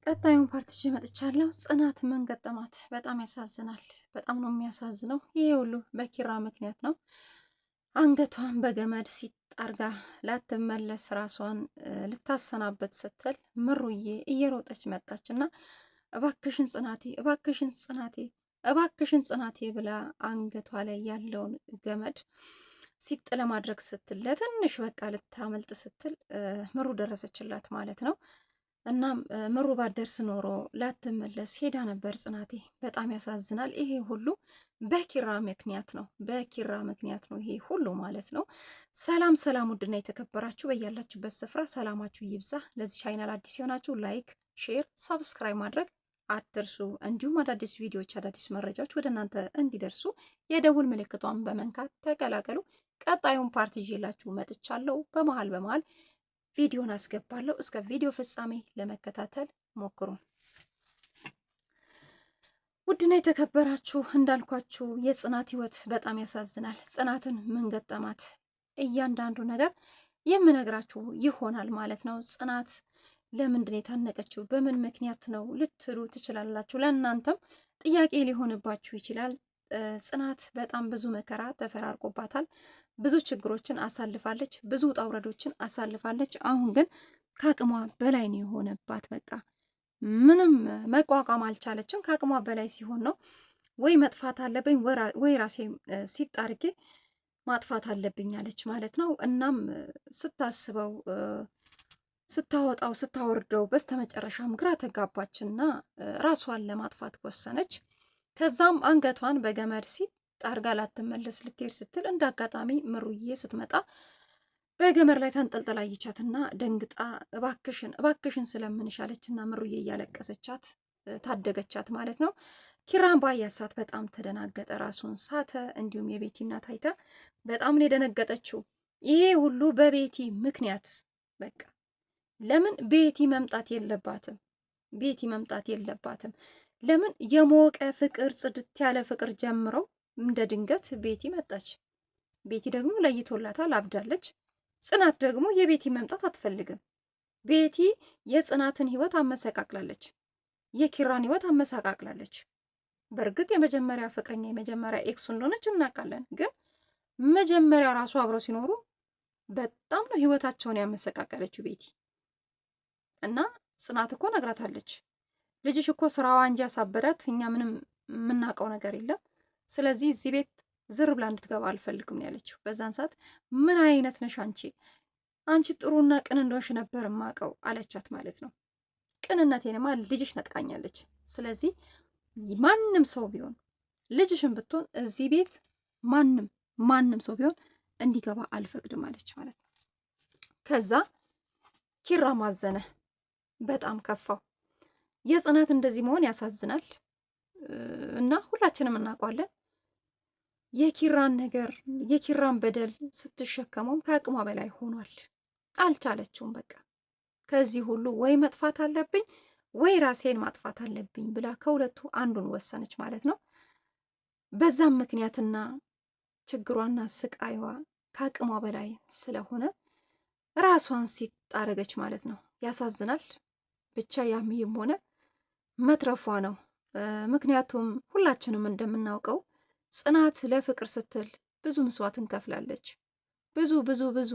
ቀጣዩን ፓርት ይዤ መጥቻለሁ። ጽናት ምን ገጠማት? በጣም ያሳዝናል። በጣም ነው የሚያሳዝነው። ይሄ ሁሉ በኪራ ምክንያት ነው። አንገቷን በገመድ ሲጣርጋ ላትመለስ ራሷን ልታሰናበት ስትል ምሩዬ እየሮጠች መጣች እና እባክሽን ጽናቴ፣ እባክሽን ጽናቴ፣ እባክሽን ጽናቴ ብላ አንገቷ ላይ ያለውን ገመድ ሲጥ ለማድረግ ስትል ለትንሽ በቃ ልታመልጥ ስትል ምሩ ደረሰችላት ማለት ነው። እናም ምሩ ባደርስ ኖሮ ላትመለስ ሄዳ ነበር ጽናቴ። በጣም ያሳዝናል። ይሄ ሁሉ በኪራ ምክንያት ነው፣ በኪራ ምክንያት ነው ይሄ ሁሉ ማለት ነው። ሰላም ሰላም! ውድና የተከበራችሁ በያላችሁበት ስፍራ ሰላማችሁ ይብዛ። ለዚህ ቻይናል አዲስ የሆናችሁ ላይክ፣ ሼር፣ ሰብስክራይብ ማድረግ አትርሱ። እንዲሁም አዳዲስ ቪዲዮዎች፣ አዳዲስ መረጃዎች ወደ እናንተ እንዲደርሱ የደውል ምልክቷን በመንካት ተቀላቀሉ። ቀጣዩን ፓርት ይዤላችሁ መጥቻለሁ። በመሀል ቪዲዮን አስገባለሁ። እስከ ቪዲዮ ፍጻሜ ለመከታተል ሞክሩ። ውድና የተከበራችሁ እንዳልኳችሁ የጽናት ህይወት በጣም ያሳዝናል። ጽናትን ምን ገጠማት? እያንዳንዱ ነገር የምነግራችሁ ይሆናል ማለት ነው። ጽናት ለምንድን የታነቀችው በምን ምክንያት ነው ልትሉ ትችላላችሁ። ለእናንተም ጥያቄ ሊሆንባችሁ ይችላል። ጽናት በጣም ብዙ መከራ ተፈራርቆባታል። ብዙ ችግሮችን አሳልፋለች። ብዙ ውጣ ውረዶችን አሳልፋለች። አሁን ግን ከአቅሟ በላይ ነው የሆነባት። በቃ ምንም መቋቋም አልቻለችም። ከአቅሟ በላይ ሲሆን ነው ወይ መጥፋት አለብኝ ወይ ራሴ ሲጣርጌ ማጥፋት አለብኝ አለች ማለት ነው። እናም ስታስበው ስታወጣው ስታወርደው በስተመጨረሻም ግራ ተጋባችና ራሷን ለማጥፋት ወሰነች። ከዛም አንገቷን በገመድ ሲጣርጋ ላትመለስ ልትሄድ ስትል እንደ አጋጣሚ ምሩዬ ስትመጣ በገመድ ላይ ተንጠልጥላ ይቻትና ደንግጣ እባክሽን እባክሽን ስለምንሻለችና ምሩዬ እያለቀሰቻት ታደገቻት ማለት ነው። ኪራን ባያሳት በጣም ተደናገጠ፣ ራሱን ሳተ። እንዲሁም የቤቲ እናት አይታ በጣም ነው የደነገጠችው። ይሄ ሁሉ በቤቲ ምክንያት በቃ ለምን ቤቲ መምጣት የለባትም? ቤቲ መምጣት የለባትም። ለምን የሞቀ ፍቅር ጽድት ያለ ፍቅር ጀምረው እንደ ድንገት ቤቲ መጣች። ቤቲ ደግሞ ለይቶላታል፣ አብዳለች። ጽናት ደግሞ የቤቲ መምጣት አትፈልግም። ቤቲ የጽናትን ህይወት አመሰቃቅላለች፣ የኪራን ህይወት አመሰቃቅላለች። በእርግጥ የመጀመሪያ ፍቅረኛ የመጀመሪያ ኤክሱ እንደሆነች እናውቃለን። ግን መጀመሪያ ራሱ አብረው ሲኖሩ በጣም ነው ህይወታቸውን ያመሰቃቀለችው ቤቲ። እና ጽናት እኮ ነግራታለች፣ ልጅሽ እኮ ስራዋ እንጂ ያሳበዳት፣ እኛ ምንም የምናውቀው ነገር የለም። ስለዚህ እዚህ ቤት ዝር ብላ እንድትገባ አልፈልግም ያለችው። በዛን ሰዓት ምን አይነት ነሽ አንቺ ጥሩና ቅን እንደሆንሽ ነበር የማውቀው አለቻት ማለት ነው። ቅንነቴንማ ልጅሽ ነጥቃኛለች። ስለዚህ ማንም ሰው ቢሆን ልጅሽን ብትሆን እዚህ ቤት ማንም ሰው ቢሆን እንዲገባ አልፈቅድም አለች ማለት ነው። ከዛ ኪራ ማዘነ፣ በጣም ከፋው። የጽናት እንደዚህ መሆን ያሳዝናል እና ሁላችንም እናውቀዋለን። የኪራን ነገር የኪራን በደል ስትሸከመውም ከአቅሟ በላይ ሆኗል። አልቻለችውም። በቃ ከዚህ ሁሉ ወይ መጥፋት አለብኝ ወይ ራሴን ማጥፋት አለብኝ ብላ ከሁለቱ አንዱን ወሰነች ማለት ነው። በዛም ምክንያትና ችግሯና ስቃይዋ ከአቅሟ በላይ ስለሆነ ራሷን ሲጣረገች ማለት ነው። ያሳዝናል። ብቻ ያምይም ሆነ መትረፏ ነው። ምክንያቱም ሁላችንም እንደምናውቀው ጽናት ለፍቅር ስትል ብዙ መስዋዕት እንከፍላለች። ብዙ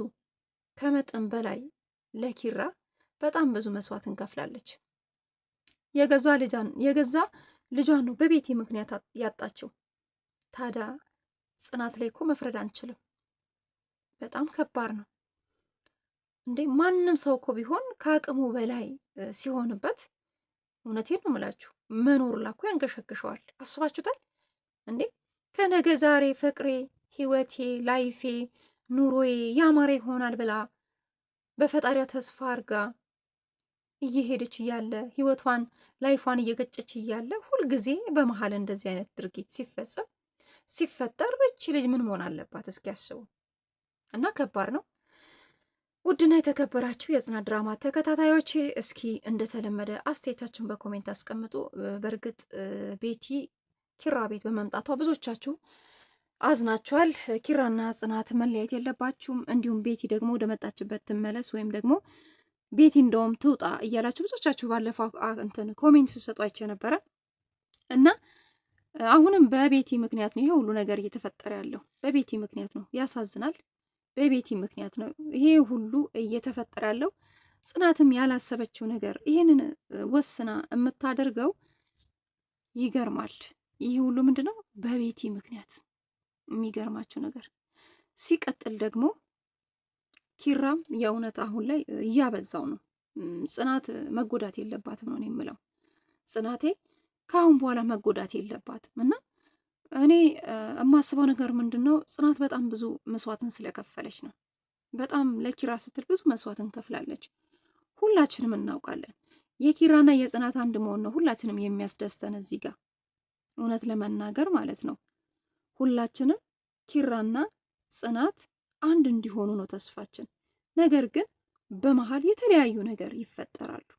ከመጠን በላይ ለኪራ በጣም ብዙ መስዋዕት እንከፍላለች። የገዛ ልጇን ነው በቤቲ ምክንያት ያጣችው። ታዲያ ጽናት ላይ እኮ መፍረድ አንችልም። በጣም ከባድ ነው እንዴ! ማንም ሰው እኮ ቢሆን ከአቅሙ በላይ ሲሆንበት፣ እውነቴን ነው የምላችሁ፣ መኖር ላኮ ያንገሸግሸዋል። አስባችሁታል እንዴ? ከነገ ዛሬ ፍቅሬ፣ ህይወቴ፣ ላይፌ፣ ኑሮዬ ያማረ ይሆናል ብላ በፈጣሪያ ተስፋ አርጋ እየሄደች እያለ ህይወቷን ላይፏን እየገጨች እያለ ሁልጊዜ በመሀል እንደዚህ አይነት ድርጊት ሲፈጠር እቺ ልጅ ምን መሆን አለባት? እስኪ ያስቡ እና ከባድ ነው። ውድና የተከበራችሁ የጽናት ድራማ ተከታታዮች እስኪ እንደተለመደ አስተያየታችሁን በኮሜንት አስቀምጡ። በእርግጥ ቤቲ ኪራ ቤት በመምጣቷ ብዙዎቻችሁ አዝናችኋል። ኪራና ጽናት መለያየት የለባችሁም። እንዲሁም ቤቲ ደግሞ ወደ መጣችበት ትመለስ ወይም ደግሞ ቤቲ እንደውም ትውጣ እያላችሁ ብዙዎቻችሁ ባለፈው እንትን ኮሜንት ስሰጧቸው ነበረ እና አሁንም በቤቲ ምክንያት ነው ይሄ ሁሉ ነገር እየተፈጠረ ያለው። በቤቲ ምክንያት ነው። ያሳዝናል። በቤቲ ምክንያት ነው ይሄ ሁሉ እየተፈጠረ ያለው። ጽናትም ያላሰበችው ነገር ይሄንን ወስና የምታደርገው ይገርማል። ይህ ሁሉ ምንድን ነው? በቤቲ ምክንያት። የሚገርማችሁ ነገር ሲቀጥል ደግሞ ኪራም የእውነት አሁን ላይ እያበዛው ነው። ጽናት መጎዳት የለባትም ነው የምለው። ጽናቴ ከአሁን በኋላ መጎዳት የለባትም እና እኔ የማስበው ነገር ምንድን ነው፣ ጽናት በጣም ብዙ መስዋዕትን ስለከፈለች ነው። በጣም ለኪራ ስትል ብዙ መስዋዕትን ከፍላለች። ሁላችንም እናውቃለን። የኪራና የጽናት አንድ መሆን ነው ሁላችንም የሚያስደስተን እዚህ ጋር እውነት ለመናገር ማለት ነው። ሁላችንም ኪራና ጽናት አንድ እንዲሆኑ ነው ተስፋችን። ነገር ግን በመሀል የተለያዩ ነገር ይፈጠራሉ።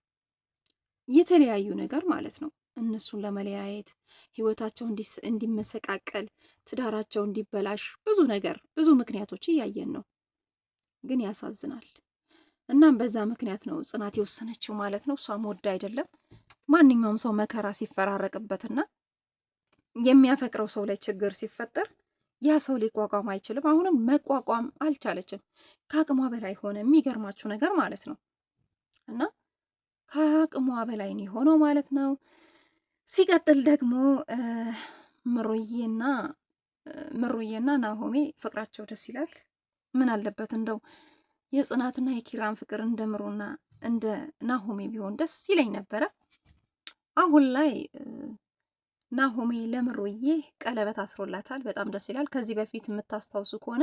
የተለያዩ ነገር ማለት ነው። እነሱን ለመለያየት ህይወታቸው እንዲመሰቃቀል፣ ትዳራቸው እንዲበላሽ ብዙ ነገር ብዙ ምክንያቶች እያየን ነው። ግን ያሳዝናል። እናም በዛ ምክንያት ነው ጽናት የወሰነችው ማለት ነው። እሷም ወዳ አይደለም። ማንኛውም ሰው መከራ ሲፈራረቅበትና የሚያፈቅረው ሰው ላይ ችግር ሲፈጠር ያ ሰው ሊቋቋም አይችልም። አሁንም መቋቋም አልቻለችም። ከአቅሟ በላይ ሆነ። የሚገርማችሁ ነገር ማለት ነው እና ከአቅሟ በላይ ነው የሆነው ማለት ነው። ሲቀጥል ደግሞ ምሩዬና ናሆሜ ፍቅራቸው ደስ ይላል። ምን አለበት እንደው የጽናትና የኪራን ፍቅር እንደ ምሩና እንደ ናሆሜ ቢሆን ደስ ይለኝ ነበረ። አሁን ላይ ናሆሜ ለምሩዬ ቀለበት አስሮላታል። በጣም ደስ ይላል። ከዚህ በፊት የምታስታውሱ ከሆነ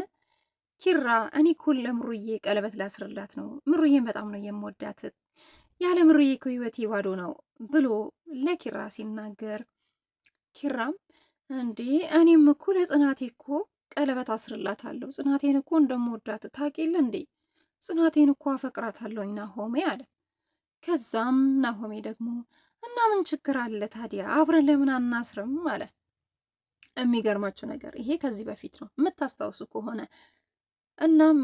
ኪራ እኔ እኮ ለምሩዬ ቀለበት ላስርላት ነው፣ ምሩዬን በጣም ነው የምወዳት፣ ያለ ምሩዬ እኮ ህይወቴ ባዶ ነው ብሎ ለኪራ ሲናገር፣ ኪራም እንዴ እኔም እኮ ለጽናቴ እኮ ቀለበት አስርላታለሁ፣ ጽናቴን እኮ እንደምወዳት ታውቂለ እንዴ፣ ጽናቴን እኮ አፈቅራታለሁኝ ናሆሜ አለ። ከዛም ናሆሜ ደግሞ እና ምን ችግር አለ ታዲያ አብረን ለምን አናስርም አለ። የሚገርማችሁ ነገር ይሄ ከዚህ በፊት ነው የምታስታውሱ ከሆነ። እናም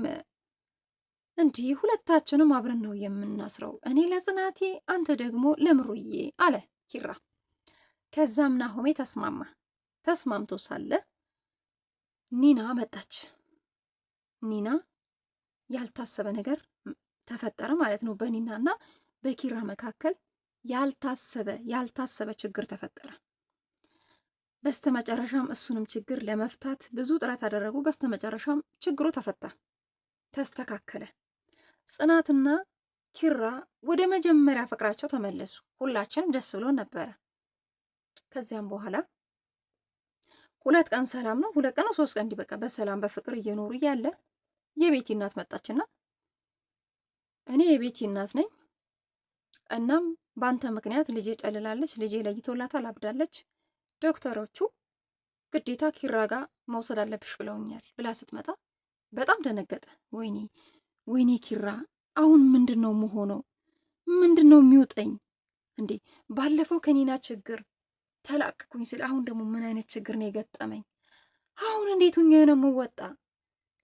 እንዲህ ሁለታችንም አብረን ነው የምናስረው፣ እኔ ለጽናቴ አንተ ደግሞ ለምሩዬ አለ ኪራ። ከዛም ናሆሜ ተስማምቶ ሳለ ኒና መጣች። ኒና ያልታሰበ ነገር ተፈጠረ ማለት ነው። በኒናና በኪራ መካከል ያልታሰበ ችግር ተፈጠረ። በስተመጨረሻም እሱንም ችግር ለመፍታት ብዙ ጥረት አደረጉ። በስተመጨረሻም ችግሩ ተፈታ፣ ተስተካከለ። ጽናትና ኪራ ወደ መጀመሪያ ፍቅራቸው ተመለሱ። ሁላችንም ደስ ብሎ ነበረ። ከዚያም በኋላ 2 ቀን ሰላም ነው፣ 2 ቀን ነው 3 ቀን እንዲህ በቃ በሰላም በፍቅር እየኖሩ እያለ የቤቲ እናት መጣችና እኔ የቤቲ እናት ነኝ፣ እናም በአንተ ምክንያት ልጄ ጨልላለች፣ ልጄ ለይቶላታል፣ አብዳለች፣ ዶክተሮቹ ግዴታ ኪራ ጋር መውሰድ አለብሽ ብለውኛል ብላ ስትመጣ በጣም ደነገጠ። ወይኔ ኪራ አሁን ምንድን ነው የምሆነው? ምንድን ነው የሚውጠኝ እንዴ? ባለፈው ከኒና ችግር ተላቅኩኝ ስል አሁን ደግሞ ምን አይነት ችግር ነው የገጠመኝ? አሁን እንዴት ሁኜ ነው የምወጣ?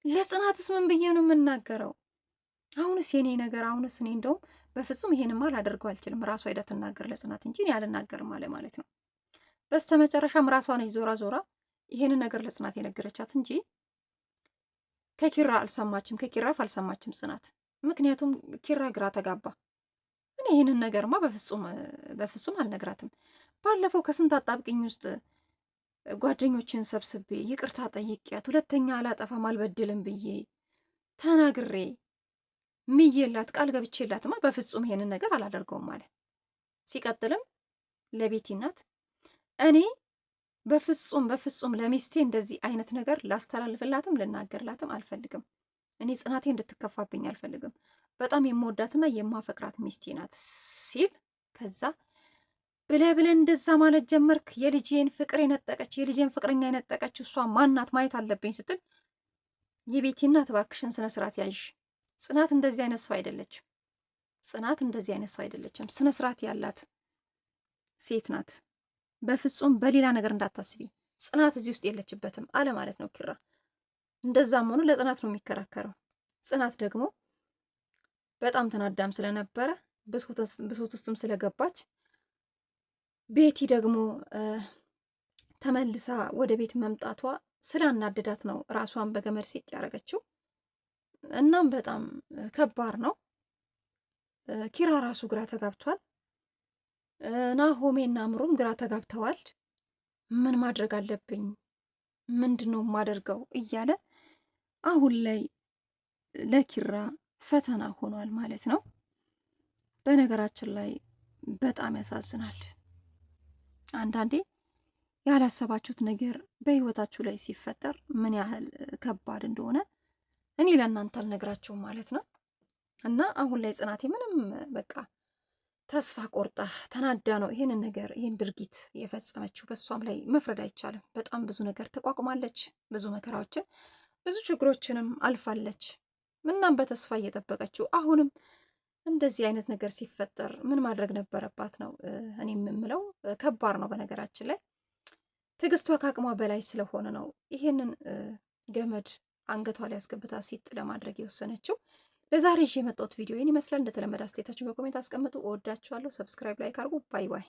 ለጽናትስ ምን ብዬ ነው የምናገረው? አሁንስ የኔ ነገር አሁንስ እኔ እንደውም በፍጹም ይሄንማ ላደርገው አልችልም። ራሷ ሄዳ ትናገር ለጽናት እንጂ እኔ አልናገርም አለ ማለት ነው። በስተመጨረሻም ራሷ ነች ዞራ ይሄንን ነገር ለጽናት የነገረቻት እንጂ ከኪራ አልሰማችም፣ ከኪራ አልሰማችም ጽናት። ምክንያቱም ኪራ ግራ ተጋባ። እኔ ይሄንን ነገርማ በፍጹም አልነግራትም። ባለፈው ከስንት አጣብቅኝ ውስጥ ጓደኞችን ሰብስቤ ይቅርታ ጠይቄያት ሁለተኛ አላጠፋም አልበድልም ብዬ ተናግሬ ምዬላት ቃል ገብቼላትማ በፍጹም ይሄንን ነገር አላደርገውም አለ። ሲቀጥልም ለቤቲ እናት እኔ በፍጹም ለሚስቴ እንደዚህ አይነት ነገር ላስተላልፍላትም ልናገርላትም አልፈልግም። እኔ ጽናቴ እንድትከፋብኝ አልፈልግም። በጣም የምወዳትና የማፈቅራት ሚስቴ ናት ሲል ከዛ ብለህ እንደዛ ማለት ጀመርክ። የልጄን ፍቅር የነጠቀች የልጄን ፍቅረኛ የነጠቀች እሷ ማናት ማየት አለብኝ ስትል የቤቲ እናት እባክሽን ስነ ስርዓት ያዥ። ጽናት እንደዚህ አይነት ሰው አይደለችም። ጽናት እንደዚህ አይነት ሰው አይደለችም። ስነ ስርዓት ያላት ሴት ናት። በፍጹም በሌላ ነገር እንዳታስቢ። ጽናት እዚህ ውስጥ የለችበትም አለ ማለት ነው ኪራ። እንደዛም ሆኖ ለጽናት ነው የሚከራከረው። ጽናት ደግሞ በጣም ተናዳም ስለነበረ ብሶት ውስጥም ስለገባች ቤቲ ደግሞ ተመልሳ ወደ ቤት መምጣቷ ስላናደዳት ነው ራሷን በገመድ ሲጥ ያደረገችው። እናም በጣም ከባድ ነው። ኪራ ራሱ ግራ ተጋብቷል። ናሆሜና ምሩም ግራ ተጋብተዋል። ምን ማድረግ አለብኝ፣ ምንድን ነው የማደርገው እያለ አሁን ላይ ለኪራ ፈተና ሆኗል ማለት ነው። በነገራችን ላይ በጣም ያሳዝናል። አንዳንዴ ያላሰባችሁት ነገር በህይወታችሁ ላይ ሲፈጠር ምን ያህል ከባድ እንደሆነ እኔ ለእናንተ አልነግራችሁም ማለት ነው። እና አሁን ላይ ጽናቴ ምንም በቃ ተስፋ ቆርጣ ተናዳ ነው ይህን ድርጊት የፈጸመችው። በእሷም ላይ መፍረድ አይቻልም። በጣም ብዙ ነገር ተቋቁማለች። ብዙ መከራዎችን ብዙ ችግሮችንም አልፋለች። ምናም በተስፋ እየጠበቀችው አሁንም እንደዚህ አይነት ነገር ሲፈጠር ምን ማድረግ ነበረባት ነው እኔ የምምለው። ከባድ ነው። በነገራችን ላይ ትዕግስቷ ከአቅሟ በላይ ስለሆነ ነው ይሄንን ገመድ አንገቷ ላይ አስገብታ ሲጥ ለማድረግ የወሰነችው። ለዛሬ ይዤ የመጣሁት ቪዲዮ ይህን ይመስላል። እንደተለመደ አስተያየታችሁን በኮሜንት አስቀምጡ። እወዳችኋለሁ። ሰብስክራይብ፣ ላይክ አድርጉ። ባይ ባይ።